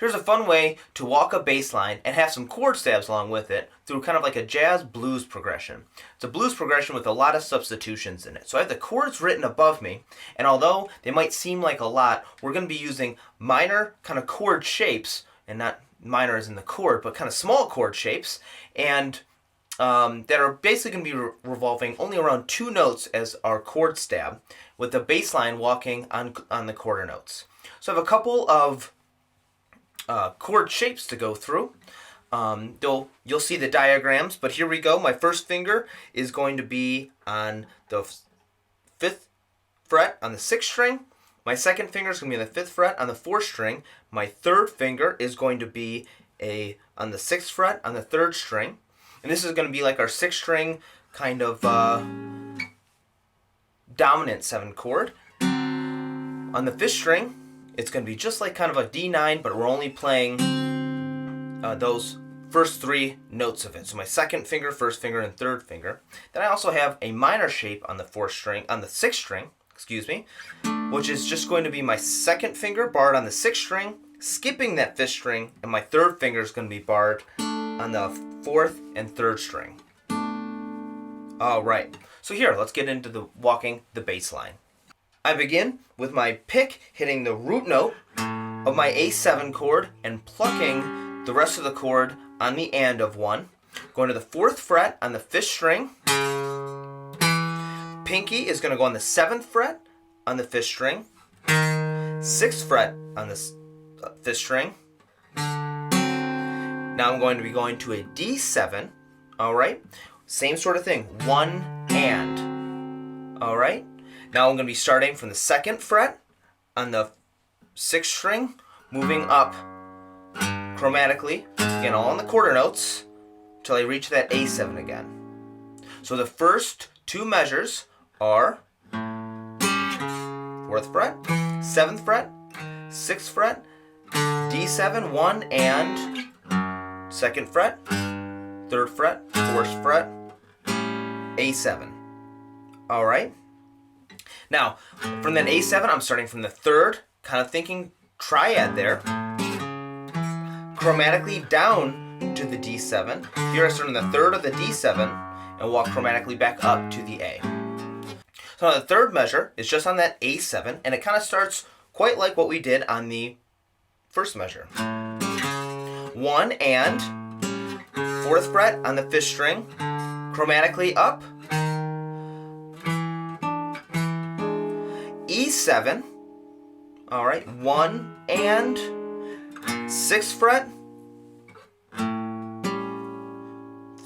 Here's a fun way to walk a bass line and have some chord stabs along with it through kind of like a jazz blues progression. It's a blues progression with a lot of substitutions in it. So I have the chords written above me, and although they might seem like a lot, we're going to be using minor kind of chord shapes, and not minor as in the chord, but kind of small chord shapes, and that are basically going to be revolving only around 2 notes as our chord stab, with the bass line walking on the quarter notes. So I have a couple of chord shapes to go through. You'll see the diagrams, but here we go. My first finger is going to be on the 5th fret on the 6th string. My second finger is going to be on the 5th fret on the 4th string. My third finger is going to be on the 6th fret on the 3rd string. And this is going to be like our 6th string kind of dominant 7 chord. On the 5th string, it's going to be just like kind of a D9, but we're only playing those first 3 notes of it. So my second finger, first finger, and third finger. Then I also have a minor shape on the 4th string, on the 6th string, which is just going to be my second finger barred on the 6th string, skipping that 5th string, and my third finger is going to be barred on the 4th and 3rd string. Alright, so here, let's get into the walking the bass line. I begin with my pick hitting the root note of my A7 chord and plucking the rest of the chord on the and of 1. Going to the 4th fret on the 5th string. Pinky is going to go on the 7th fret on the 5th string. 6th fret on the 5th string. Now I'm going to be going to a D7. Alright, same sort of thing. 1 and. Alright. Now I'm going to be starting from the 2nd fret on the 6th string, moving up chromatically, again all on the quarter notes, until I reach that A7 again. So the first 2 measures are 4th fret, 7th fret, 6th fret, D7, 1 and 2nd fret, 3rd fret, 4th fret, A7. Alright. Now, from that A7, I'm starting from the 3rd, kind of thinking triad there, chromatically down to the D7. Here I start on the 3rd of the D7 and walk chromatically back up to the A. So now the 3rd measure is just on that A7, and it kind of starts quite like what we did on the 1st measure. 1 and 4th fret on the 5th string, chromatically up, E7, alright, 1 and 6th fret,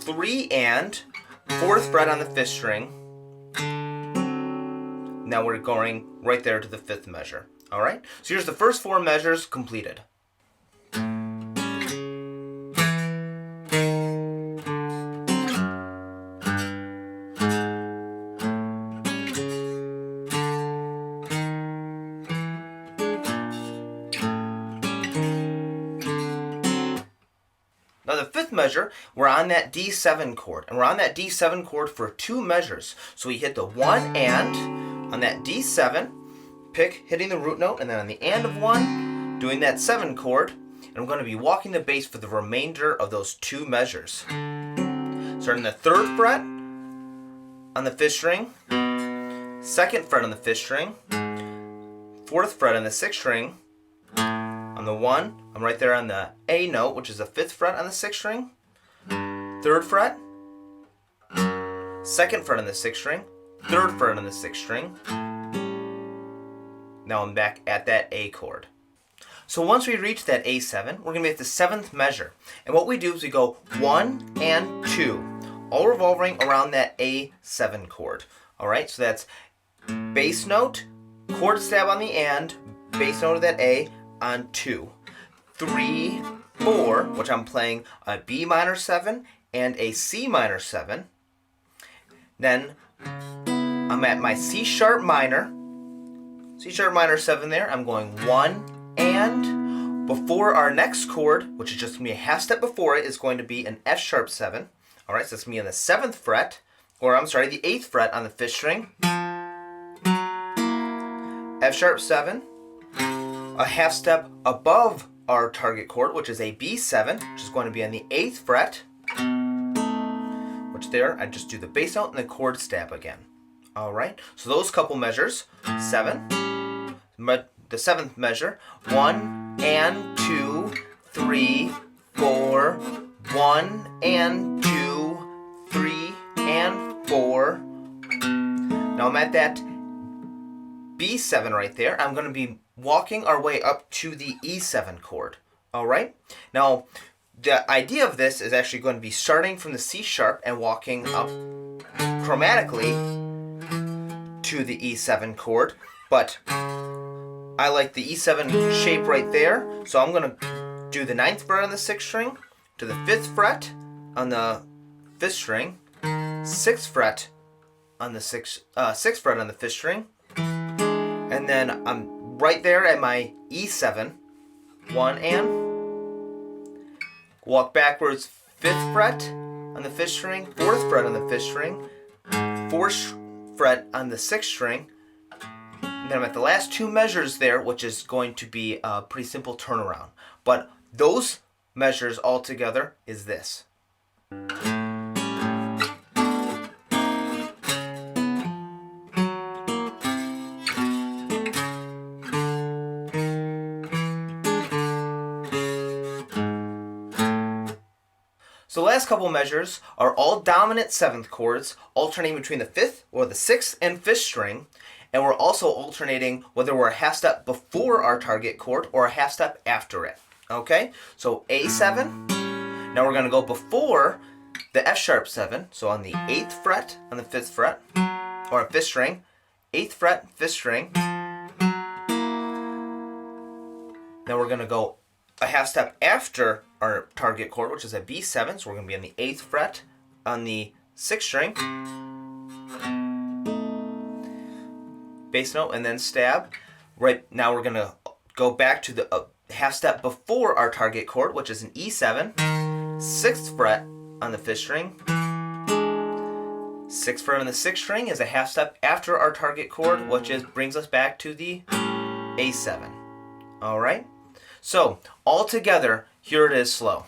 3 and 4th fret on the 5th string. Now we're going right there to the 5th measure. Alright, so here's the first 4 measures completed. Now the 5th measure, we're on that D7 chord, and we're on that D7 chord for 2 measures. So we hit the 1 and on that D7, pick hitting the root note, and then on the and of 1, doing that 7 chord, and we're going to be walking the bass for the remainder of those 2 measures. Starting the 3rd fret on the 5th string, 2nd fret on the 5th string, 4th fret on the 6th string. On the 1, I'm right there on the A note, which is the 5th fret on the 6th string, 3rd fret, 2nd fret on the 6th string, 3rd fret on the 6th string. Now I'm back at that A chord. So once we reach that A7, we're going to be at the 7th measure. And what we do is we go 1 and 2, all revolving around that A7 chord. Alright, so that's bass note, chord stab on the and, bass note of that A, on 2, 3, 4, which I'm playing a B minor 7 and a C minor 7. Then I'm at my C sharp minor 7 there. I'm going 1 and before our next chord, which is just going to be a half step before it, is going to be an F sharp 7. Alright, so it's going to be on the 7th fret, or I'm sorry, the 8th fret on the 5th string. F sharp 7. A half step above our target chord, which is a B7, which is going to be on the 8th fret, which there, I just do the bass note and the chord stab again. Alright, so those couple measures, 7, the 7th measure, 1 and 2, 3, 4, 1 and 2, 3 and 4. Now I'm at that B7 right there. I'm going to be walking our way up to the E7 chord. Alright? Now, the idea of this is actually going to be starting from the C sharp and walking up chromatically to the E7 chord. But I like the E7 shape right there. So I'm going to do the 9th fret on the 6th string, to the 5th fret on the 5th string, 6th fret on the 6th fret on the 5th string, and then I'm right there at my E7, 1 and walk backwards, 5th fret on the 5th string, 4th fret on the 5th string, 4th fret on the 6th string, and then I'm at the last 2 measures there, which is going to be a pretty simple turnaround. But those measures all together is this. So the last couple measures are all dominant 7th chords, alternating between the 5th or the 6th and 5th string, and we're also alternating whether we're a half step before our target chord or a half step after it. Okay? So A7, now we're going to go before the F sharp 7, so on the 8th fret on the 5th fret, or 5th string, 8th fret, 5th string. Now we're going to go a half step after our target chord, which is a B7, so we're going to be on the 8th fret on the 6th string, bass note, and then stab. Right now we're going to go back to the half step before our target chord, which is an E7, 6th fret on the 5th string, 6th fret on the 6th string is a half step after our target chord, which brings us back to the A7. Alright? So, all together, here it is slow.